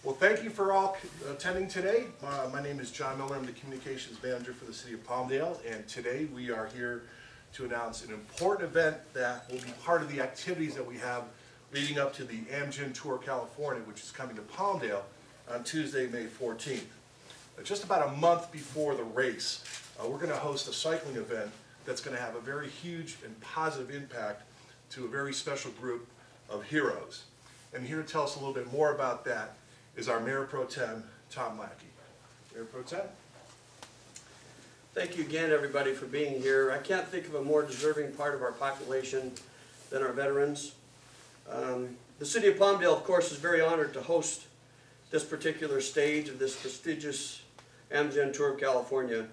Well, thank you for all attending today. My name is John Miller. I'm the Communications Manager for the City of Palmdale, and today we are here to announce an important event that will be part of the activities that we have leading up to the Amgen Tour California, which is coming to Palmdale on Tuesday, May 14th. Just about a month before the race, we're going to host a cycling event that's going to have a very huge and positive impact to a very special group of heroes. And here to tell us a little bit more about that is our Mayor Pro Tem, Tom Lackey. Mayor Pro Tem. Thank you again, everybody, for being here. I can't think of a more deserving part of our population than our veterans. The City of Palmdale, of course, is very honored to host this particular stage of this prestigious Amgen Tour of California.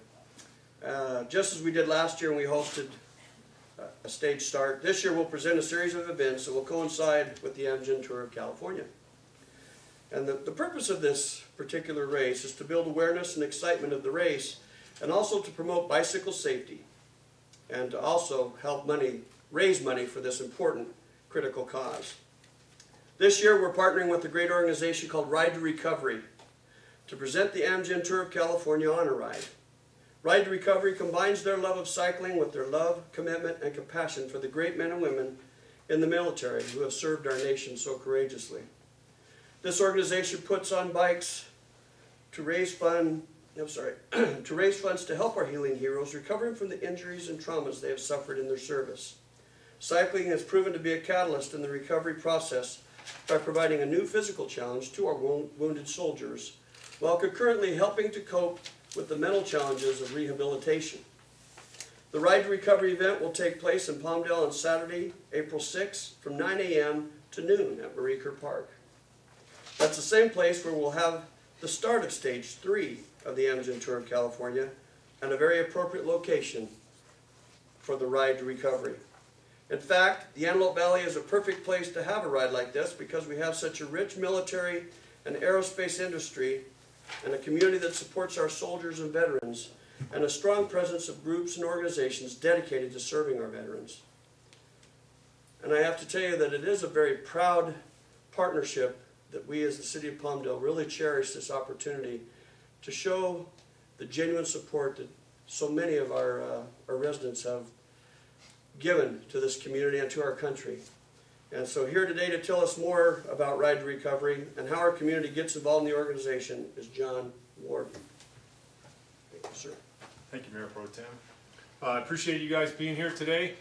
Just as we did last year when we hosted a stage start, this year we'll present a series of events that will coincide with the Amgen Tour of California. And the purpose of this particular race is to build awareness and excitement of the race, and also to promote bicycle safety, and to also help raise money for this important, critical cause. This year we're partnering with a great organization called Ride to Recovery to present the Amgen Tour of California on a ride. Ride to Recovery combines their love of cycling with their love, commitment, and compassion for the great men and women in the military who have served our nation so courageously. This organization puts on bikes to raise funds to help our healing heroes recovering from the injuries and traumas they have suffered in their service. Cycling has proven to be a catalyst in the recovery process by providing a new physical challenge to our wounded soldiers, while concurrently helping to cope with the mental challenges of rehabilitation. The Ride to Recovery event will take place in Palmdale on Saturday, April 6th from 9 a.m. to noon at Marie Kerr Park. That's the same place where we'll have the start of Stage 3 of the Amgen Tour of California, and a very appropriate location for the Ride to Recovery. In fact, the Antelope Valley is a perfect place to have a ride like this because we have such a rich military and aerospace industry, and a community that supports our soldiers and veterans, and a strong presence of groups and organizations dedicated to serving our veterans. And I have to tell you that it is a very proud partnership that we as the City of Palmdale really cherish this opportunity to show the genuine support that so many of our residents have given to this community and to our country. And so here today to tell us more about Ride to Recovery and how our community gets involved in the organization is John Ward. Thank you, sir. Thank you, Mayor Pro Tem. I appreciate you guys being here today.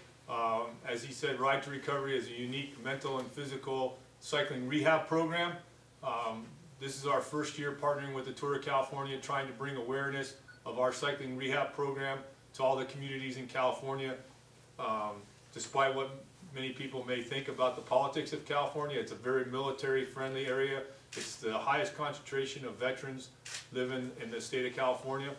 As he said, Ride to Recovery is a unique mental and physical cycling rehab program. This is our first year partnering with the Tour of California, trying to bring awareness of our cycling rehab program to all the communities in California. Despite what many people may think about the politics of California, it's a very military-friendly area. It's the highest concentration of veterans living in the state of California.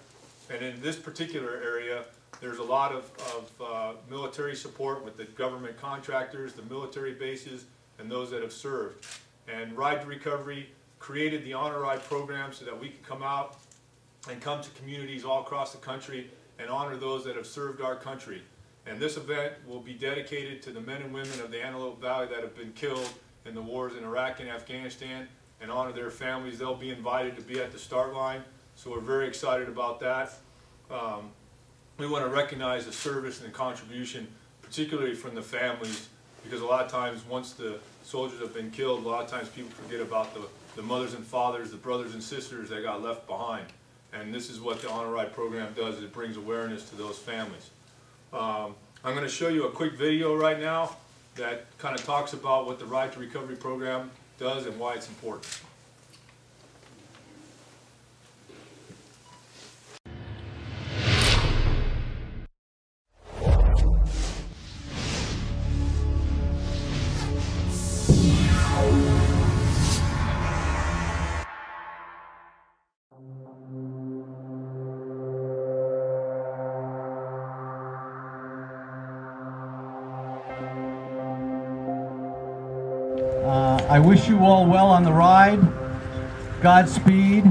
And in this particular area, there's a lot of military support with the government contractors, the military bases, and those that have served. And Ride to Recovery created the Honor Ride program so that we could come out and come to communities all across the country and honor those that have served our country. And this event will be dedicated to the men and women of the Antelope Valley that have been killed in the wars in Iraq and Afghanistan, and honor their families. They'll be invited to be at the start line, so we're very excited about that. We want to recognize the service and the contribution, particularly from the families, because a lot of times once the soldiers have been killed, a lot of times people forget about the mothers and fathers, the brothers and sisters that got left behind. And this is what the Honor Ride program does, is it brings awareness to those families. I'm going to show you a quick video right now that kind of talks about what the Ride to Recovery program does and why it's important. I wish you all well on the ride, Godspeed,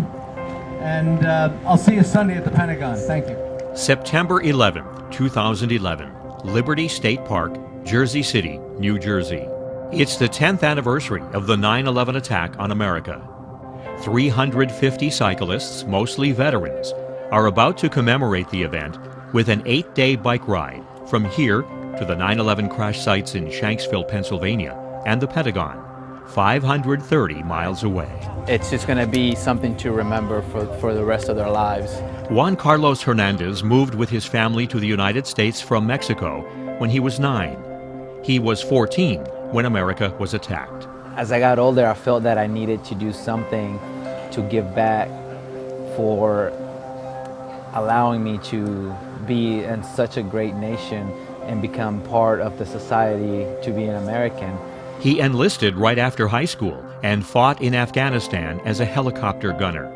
and I'll see you Sunday at the Pentagon. Thank you. September 11th, 2011, Liberty State Park, Jersey City, New Jersey. It's the 10th anniversary of the 9/11 attack on America. 350 cyclists, mostly veterans, are about to commemorate the event with an 8-day bike ride from here to the 9/11 crash sites in Shanksville, Pennsylvania, and the Pentagon, 530 miles away. It's just going to be something to remember for the rest of their lives. Juan Carlos Hernandez moved with his family to the United States from Mexico when he was 9. He was 14 when America was attacked. As I got older, I felt that I needed to do something to give back for allowing me to be in such a great nation and become part of the society to be an American. He enlisted right after high school and fought in Afghanistan as a helicopter gunner.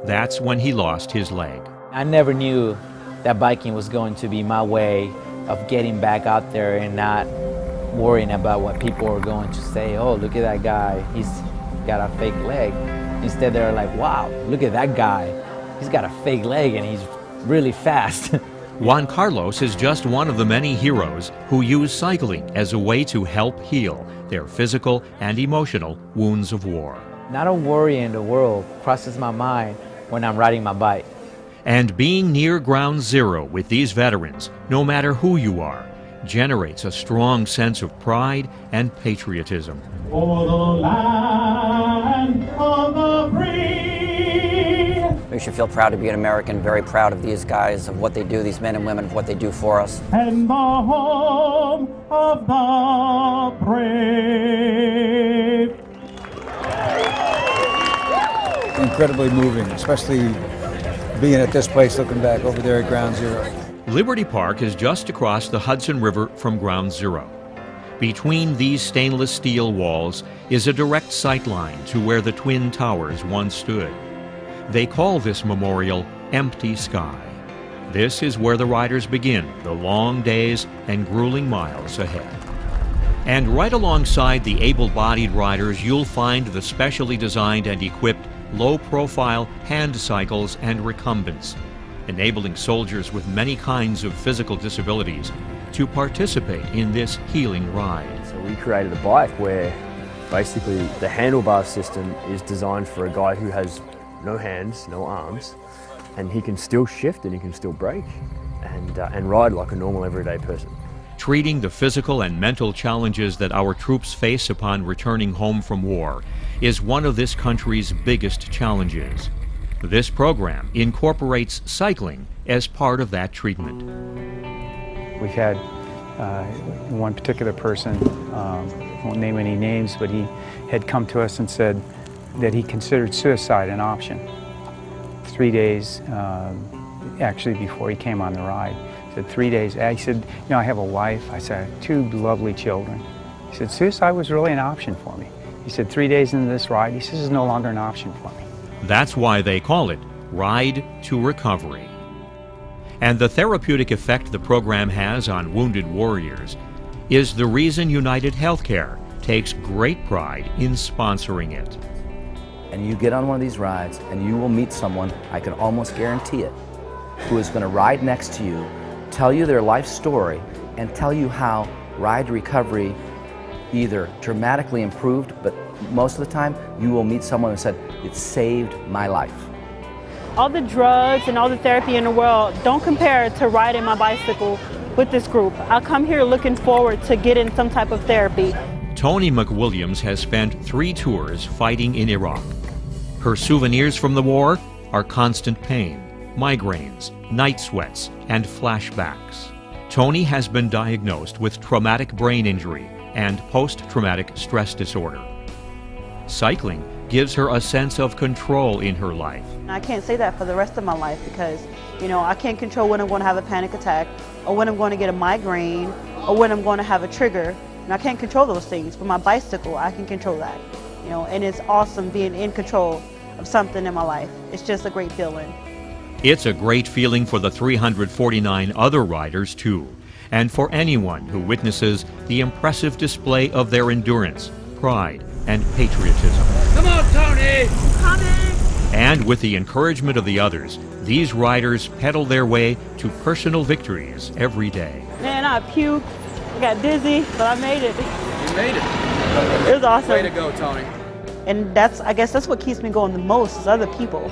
That's when he lost his leg. I never knew that biking was going to be my way of getting back out there and not worrying about what people are going to say. Oh, look at that guy, he's got a fake leg. Instead, they're like, wow, look at that guy, he's got a fake leg and he's really fast. Juan Carlos is just one of the many heroes who use cycling as a way to help heal their physical and emotional wounds of war. Not a worry in the world crosses my mind when I'm riding my bike. And being near ground zero with these veterans, no matter who you are, generates a strong sense of pride and patriotism. For the land of the free. We should feel proud to be an American, very proud of these guys, of what they do, these men and women, of what they do for us. And the home of the brave. Incredibly moving, especially being at this place, looking back over there at Ground Zero. Liberty Park is just across the Hudson River from Ground Zero. Between these stainless steel walls is a direct sight line to where the Twin Towers once stood. They call this memorial Empty Sky. This is where the riders begin the long days and grueling miles ahead. And right alongside the able-bodied riders, you'll find the specially designed and equipped low-profile hand cycles and recumbents, enabling soldiers with many kinds of physical disabilities to participate in this healing ride. So we created a bike where basically the handlebar system is designed for a guy who has no hands, no arms, and he can still shift and he can still brake and ride like a normal everyday person. Treating the physical and mental challenges that our troops face upon returning home from war is one of this country's biggest challenges. This program incorporates cycling as part of that treatment. We've had one particular person, won't name any names, but he had come to us and said that he considered suicide an option. 3 days, actually before he came on the ride. He said 3 days, he said, you know, I have a wife, I said, I have 2 lovely children. He said, suicide was really an option for me. He said, 3 days into this ride, he says, it's no longer an option for me. That's why they call it Ride to Recovery. And the therapeutic effect the program has on wounded warriors is the reason United Healthcare takes great pride in sponsoring it. And you get on one of these rides and you will meet someone, I can almost guarantee it, who is going to ride next to you, tell you their life story, and tell you how Ride to Recovery either dramatically improved, but most of the time you will meet someone who said, it saved my life. All the drugs and all the therapy in the world don't compare to riding my bicycle with this group. I come here looking forward to getting some type of therapy. Toni McWilliams has spent 3 tours fighting in Iraq. Her souvenirs from the war are constant pain, migraines, night sweats, and flashbacks. Toni has been diagnosed with traumatic brain injury and post-traumatic stress disorder. Cycling gives her a sense of control in her life. I can't say that for the rest of my life because, you know, I can't control when I'm going to have a panic attack or when I'm going to get a migraine or when I'm going to have a trigger. And I can't control those things, but my bicycle, I can control that. You know, and it's awesome being in control of something in my life. It's just a great feeling. It's a great feeling for the 349 other riders, too, and for anyone who witnesses the impressive display of their endurance, pride, and patriotism. Come on, Tony! I'm coming! And with the encouragement of the others, these riders pedal their way to personal victories every day. Man, I puked, I got dizzy, but I made it. You made it. It was awesome. Way to go, Tony. And I guess that's what keeps me going the most is other people.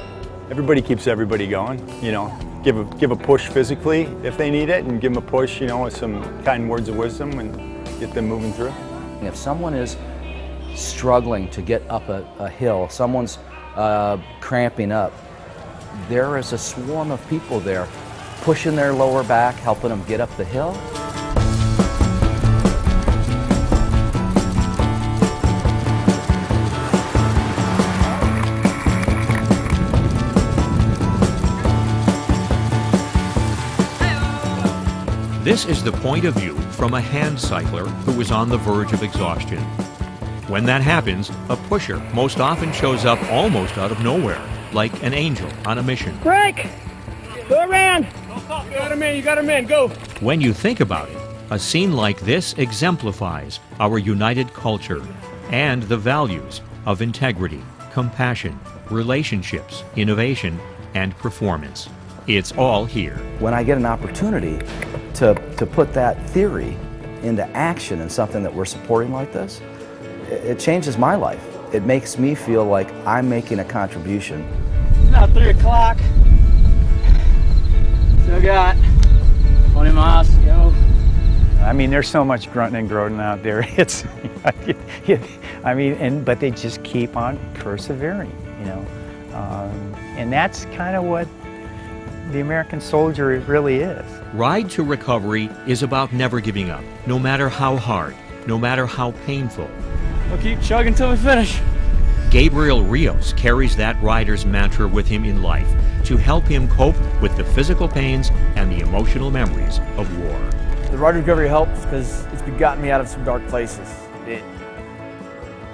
Everybody keeps everybody going, you know. Give a push physically if they need it, and give them a push, you know, with some kind words of wisdom and get them moving through. If someone is struggling to get up a hill, someone's cramping up, there is a swarm of people there pushing their lower back, helping them get up the hill. This is the point of view from a hand cycler who is on the verge of exhaustion. When that happens, a pusher most often shows up almost out of nowhere, like an angel on a mission. Break! Go around! You got him in, go! When you think about it, a scene like this exemplifies our united culture and the values of integrity, compassion, relationships, innovation, and performance. It's all here. When I get an opportunity to put that theory into action in something that we're supporting like this, it changes my life. It makes me feel like I'm making a contribution. It's now 3 o'clock. Still got 20 miles to go. I mean, there's so much grunting and groaning out there. It's, I mean, but they just keep on persevering, you know. And that's kind of what the American soldier really is. Ride to Recovery is about never giving up, no matter how hard, no matter how painful. We'll keep chugging till we finish. Gabriel Rios carries that rider's mantra with him in life to help him cope with the physical pains and the emotional memories of war. The Ride to Recovery helps because it's gotten me out of some dark places.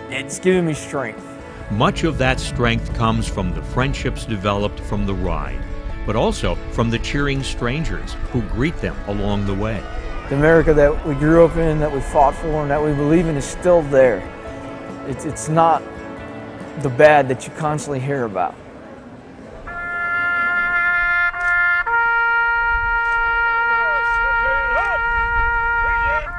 It's given me strength. Much of that strength comes from the friendships developed from the ride, but also from the cheering strangers who greet them along the way. The America that we grew up in, that we fought for, and that we believe in is still there. It's not the bad that you constantly hear about.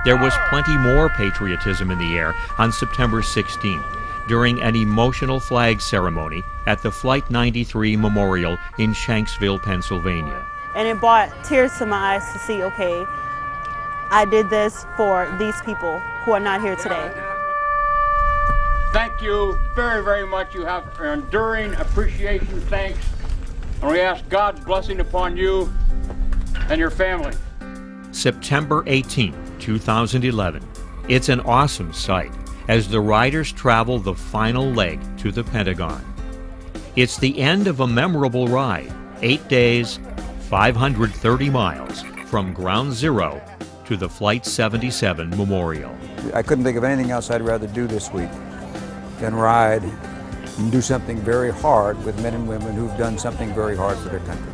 There was plenty more patriotism in the air on September 16th during an emotional flag ceremony at the Flight 93 Memorial in Shanksville, Pennsylvania. And it brought tears to my eyes to see, okay, I did this for these people who are not here today. Thank you very, very much. You have our enduring appreciation, thanks, and we ask God's blessing upon you and your family. September 18, 2011. It's an awesome sight as the riders travel the final leg to the Pentagon. It's the end of a memorable ride, 8 days, 530 miles from Ground Zero to the Flight 77 Memorial. I couldn't think of anything else I'd rather do this week than ride and do something very hard with men and women who've done something very hard for their country.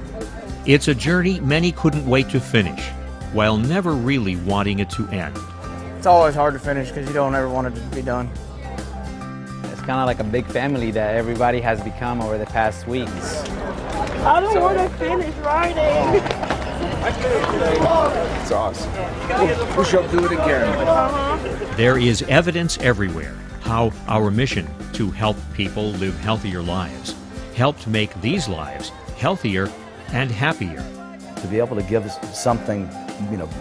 It's a journey many couldn't wait to finish, while never really wanting it to end. It's always hard to finish because you don't ever want it to be done. It's kind of like a big family that everybody has become over the past weeks. I don't want to finish riding. It's awesome. We shall do it again. There is evidence everywhere how our mission to help people live healthier lives helped make these lives healthier and happier. To be able to give something,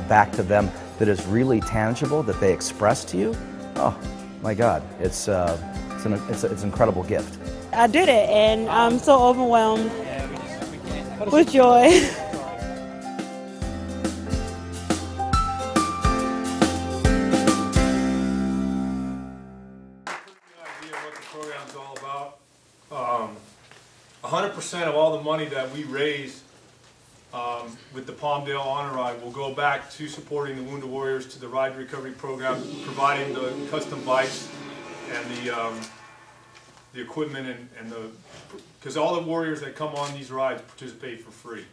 back to them that is really tangible, that they express to you, oh my God, it's an incredible gift. I did it, and I'm so overwhelmed with joy. What the program's all about. 100% of all the money that we raise with the Palmdale Honor Ride will go back to supporting the Wounded Warriors, to the Ride to Recovery program, providing the custom bikes and the equipment and because all the warriors that come on these rides participate for free.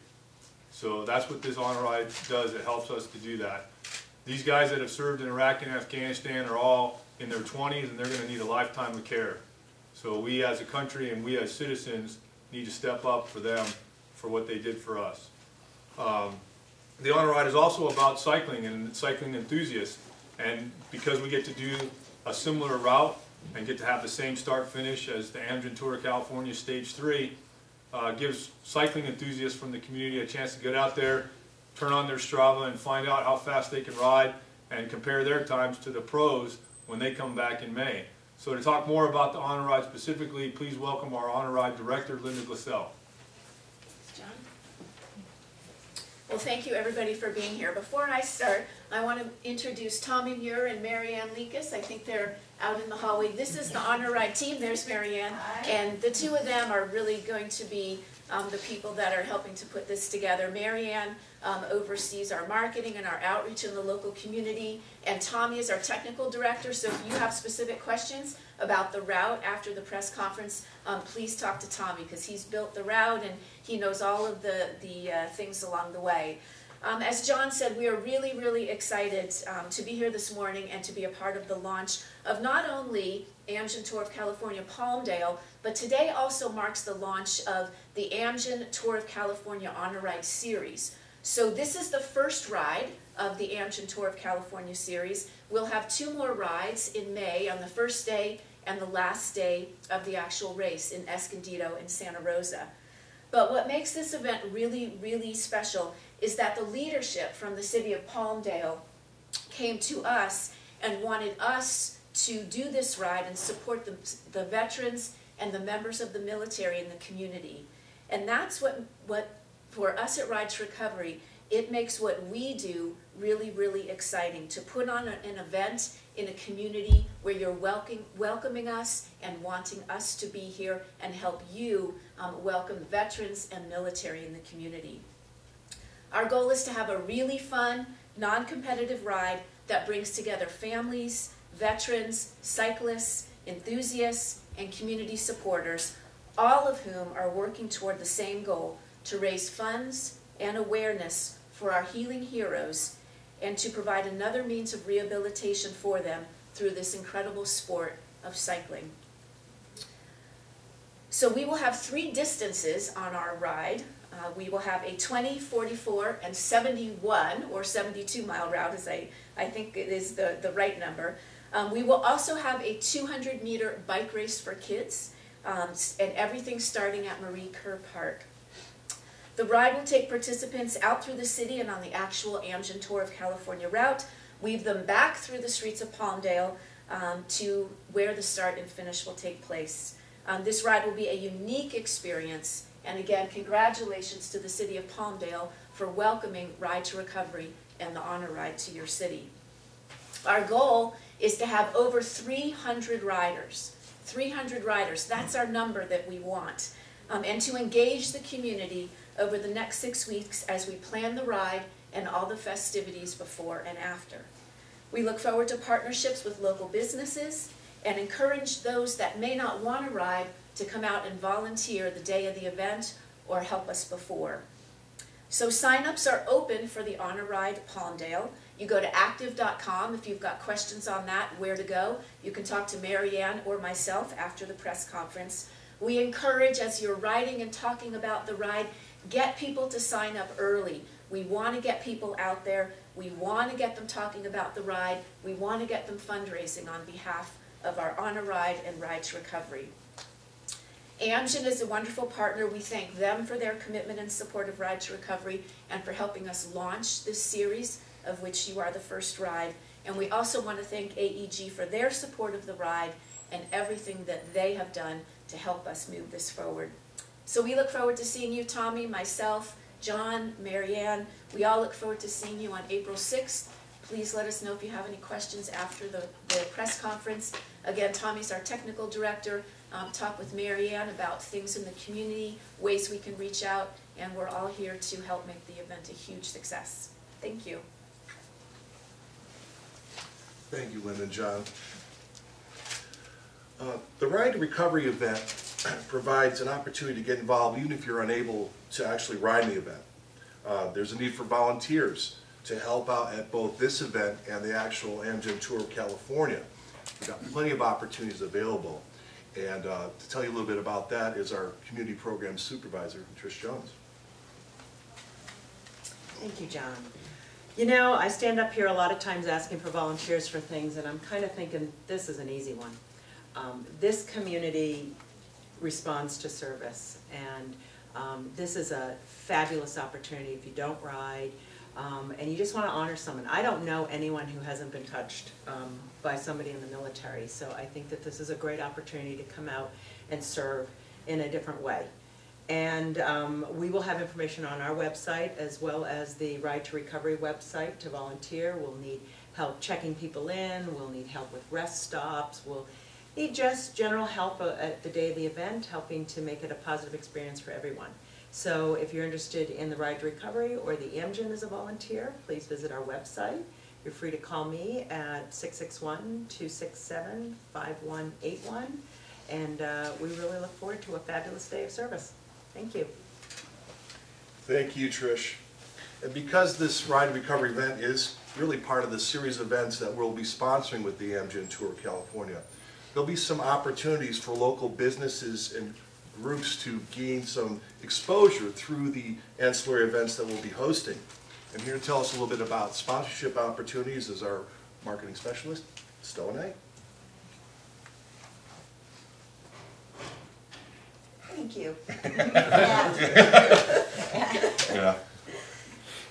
So that's what this Honor Ride does. It helps us to do that. These guys that have served in Iraq and Afghanistan are all in their 20s, and they're going to need a lifetime of care. So we as a country and we as citizens need to step up for them for what they did for us. The Honor Ride is also about cycling and cycling enthusiasts, and because we get to do a similar route and get to have the same start finish as the Amgen Tour of California Stage 3 gives cycling enthusiasts from the community a chance to get out there, turn on their Strava and find out how fast they can ride and compare their times to the pros when they come back in May. So to talk more about the Honor Ride specifically, please welcome our Honor Ride Director, Linda Glassell. John? Well, thank you everybody for being here. Before I start, I want to introduce Tommy Muir and Marianne Lekas. I think they're out in the hallway. This is the Honor Ride team. There's Marianne. And the two of them are really going to be the people that are helping to put this together. Marianne oversees our marketing and our outreach in the local community, and Tommy is our technical director, so if you have specific questions about the route after the press conference, please talk to Tommy, because he's built the route and he knows all of the things along the way. As John said, we are really, really excited to be here this morning and to be a part of the launch of not only Amgen Tour of California Palmdale, but today also marks the launch of the Amgen Tour of California Honor Ride Series. So this is the first ride of the Amgen Tour of California Series. We'll have 2 more rides in May on the first day and the last day of the actual race in Escondido and Santa Rosa. But what makes this event really, really special is that the leadership from the city of Palmdale came to us and wanted us to do this ride and support the veterans and the members of the military in the community. And that's what for us at Ride to Recovery, it makes what we do really, really exciting, to put on an event in a community where you're welcoming us and wanting us to be here and help you welcome veterans and military in the community. Our goal is to have a really fun, non-competitive ride that brings together families, veterans, cyclists, enthusiasts, and community supporters, all of whom are working toward the same goal, to raise funds and awareness for our healing heroes and to provide another means of rehabilitation for them through this incredible sport of cycling. So we will have 3 distances on our ride. We will have a 20, 44, and 71 or 72 mile route, as I think it is the right number. We will also have a 200-meter bike race for kids, and everything starting at Marie Kerr Park. The ride will take participants out through the city and on the actual Amgen Tour of California route, weave them back through the streets of Palmdale to where the start and finish will take place. This ride will be a unique experience, and again, congratulations to the city of Palmdale for welcoming Ride to Recovery and the Honor Ride to your city. Our goal is to have over 300 riders. 300 riders, that's our number that we want. And to engage the community over the next 6 weeks as we plan the ride and all the festivities before and after. We look forward to partnerships with local businesses and encourage those that may not want to ride to come out and volunteer the day of the event or help us before. So sign-ups are open for the Honor Ride Palmdale. You go to active.com if you've got questions on that, where to go. You can talk to Marianne or myself after the press conference. We encourage, as you're riding and talking about the ride, get people to sign up early. We want to get people out there. We want to get them talking about the ride. We want to get them fundraising on behalf of our Honor Ride and Ride to Recovery. Amgen is a wonderful partner. We thank them for their commitment and support of Ride to Recovery and for helping us launch this series, of which you are the first ride. And we also want to thank AEG for their support of the ride and everything that they have done to help us move this forward. So we look forward to seeing you, Tommy, myself, John, Marianne. We all look forward to seeing you on April 6th. Please let us know if you have any questions after the press conference. Again, Tommy's our technical director. Talk with Marianne about things in the community, ways we can reach out, and we're all here to help make the event a huge success. Thank you. Thank you, Linda and John. The Ride to Recovery event provides an opportunity to get involved even if you're unable to actually ride in the event. There's a need for volunteers to help out at both this event and the actual Amgen Tour of California. We've got plenty of opportunities available. And to tell you a little bit about that is our Community Program Supervisor, Trish Jones. Thank you, John. You know, I stand up here a lot of times asking for volunteers for things, and I'm kind of thinking this is an easy one. This community responds to service, and this is a fabulous opportunity if you don't ride, and you just want to honor someone. I don't know anyone who hasn't been touched by somebody in the military, so I think that this is a great opportunity to come out and serve in a different way. And we will have information on our website as well as the Ride to Recovery website to volunteer. We'll need help checking people in, we'll need help with rest stops, we'll need just general help at the day of the event, helping to make it a positive experience for everyone. So if you're interested in the Ride to Recovery or the Amgen as a volunteer, please visit our website. You're free to call me at 661-267-5181, and we really look forward to a fabulous day of service. Thank you. Thank you, Trish. And because this Ride to Recovery event is really part of the series of events that we'll be sponsoring with the Amgen Tour California, there'll be some opportunities for local businesses and groups to gain some exposure through the ancillary events that we'll be hosting. And here to tell us a little bit about sponsorship opportunities is our marketing specialist, Stone. Thank you. Yeah.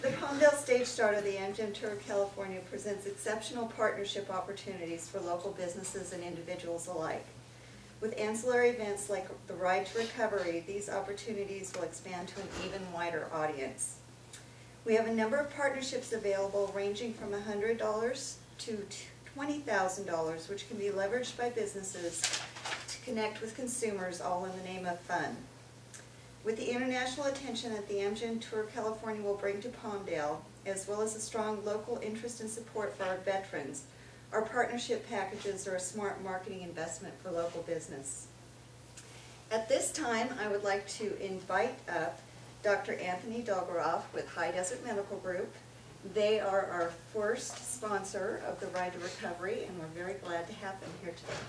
The Palmdale stage start of the Amgen Tour California presents exceptional partnership opportunities for local businesses and individuals alike. With ancillary events like the Ride to Recovery, these opportunities will expand to an even wider audience. We have a number of partnerships available ranging from $100 to $20,000, which can be leveraged by businesses to connect with consumers, all in the name of fun. With the international attention that the Amgen Tour California will bring to Palmdale, as well as a strong local interest and support for our veterans, our partnership packages are a smart marketing investment for local business. At this time, I would like to invite up Dr. Anthony Dolgoroff with High Desert Medical Group. They are our first sponsor of the Ride to Recovery, and we're very glad to have them here today.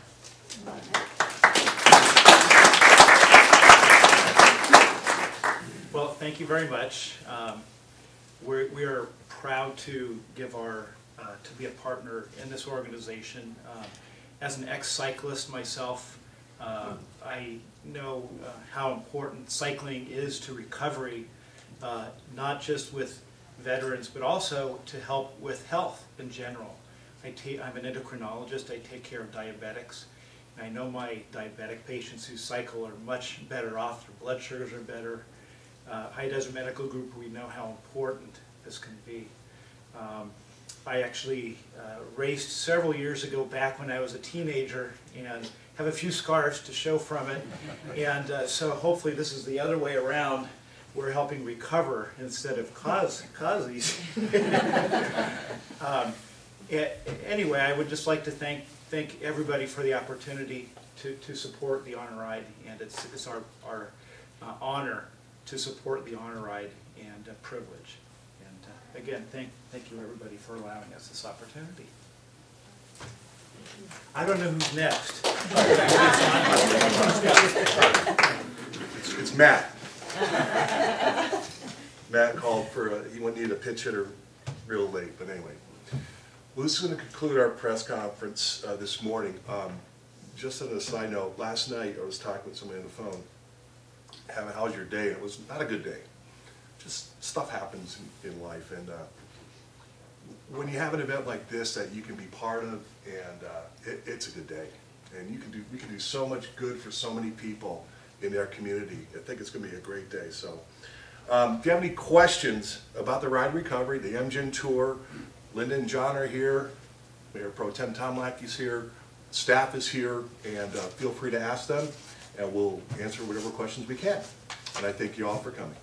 Well, thank you very much. We are proud to give to be a partner in this organization. As an ex-cyclist myself, I know how important cycling is to recovery, not just with veterans, but also to help with health in general. I'm an endocrinologist. I take care of diabetics. And I know my diabetic patients who cycle are much better off. Their blood sugars are better. High Desert Medical Group, we know how important this can be. I actually raced several years ago back when I was a teenager and have a few scars to show from it. And so hopefully this is the other way around. We're helping recover instead of cause these. Anyway, I would just like to thank everybody for the opportunity to support the Honor Ride, and it's our honor to support the Honor Ride and privilege. And again, thank you everybody for allowing us this opportunity. I don't know who's next. It's Matt. Matt called for he needed a pitch hitter real late, but anyway. Well, this is going to conclude our press conference this morning. Just as a side note, last night I was talking with somebody on the phone. How was your day? It was not a good day. Just stuff happens in life, and when you have an event like this that you can be part of, and it's a good day, and we can do so much good for so many people in their community. I think it's going to be a great day. So, if you have any questions about the Ride Recovery, the Amgen Tour, Linda and John are here. Mayor Pro Tem Tom Lackey's here. Staff is here, and feel free to ask them, and we'll answer whatever questions we can. And I thank you all for coming.